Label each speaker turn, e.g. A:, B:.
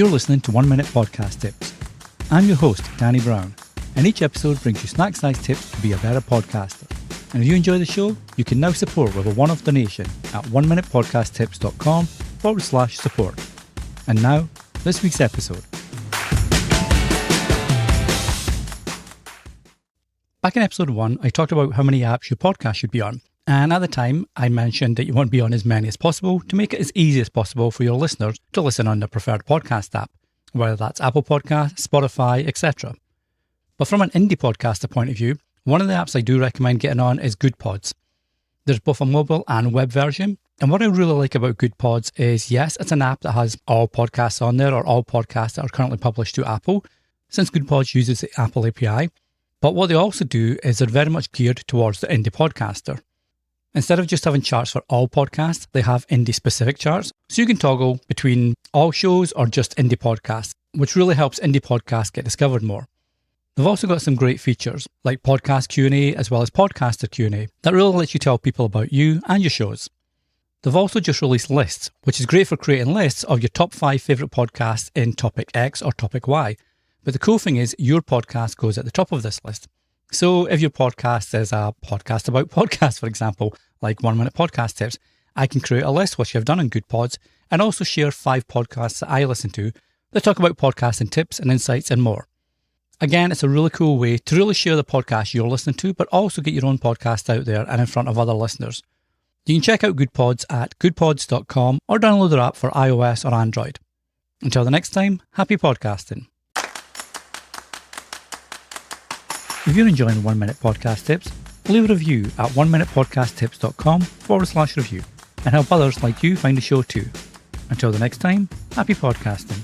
A: You're listening to 1 Minute Podcast Tips. I'm your host, Danny Brown, and each episode brings you snack-sized tips to be a better podcaster. And if you enjoy the show, you can now support with a one-off donation at 1minutepodcasttips.com/support. And now, this week's episode. Back in episode 1, I talked about how many apps your podcast should be on. And at the time, I mentioned that you want to be on as many as possible to make it as easy as possible for your listeners to listen on their preferred podcast app, whether that's Apple Podcasts, Spotify, etc. But from an indie podcaster point of view, one of the apps I do recommend getting on is Goodpods. There's both a mobile and web version. And what I really like about Goodpods is, yes, it's an app that has all podcasts on there, or all podcasts that are currently published to Apple, since Goodpods uses the Apple API. But what they also do is they're very much geared towards the indie podcaster. Instead of just having charts for all podcasts, they have indie-specific charts, so you can toggle between all shows or just indie podcasts, which really helps indie podcasts get discovered more. They've also got some great features, like podcast Q&A as well as podcaster Q&A, that really lets you tell people about you and your shows. They've also just released lists, which is great for creating lists of your top 5 favourite podcasts in topic X or topic Y. But the cool thing is your podcast goes at the top of this list. So if your podcast is a podcast about podcasts, for example, like 1 Minute Podcast Tips, I can create a list, which I've done on Goodpods, and also share 5 podcasts that I listen to that talk about podcasting tips and insights and more. Again, it's a really cool way to really share the podcast you're listening to, but also get your own podcast out there and in front of other listeners. You can check out Goodpods at goodpods.com or download their app for iOS or Android. Until the next time, happy podcasting. If you're enjoying 1 Minute Podcast Tips, leave a review at 1minutepodcasttips.com/review and help others like you find the show too. Until the next time, happy podcasting.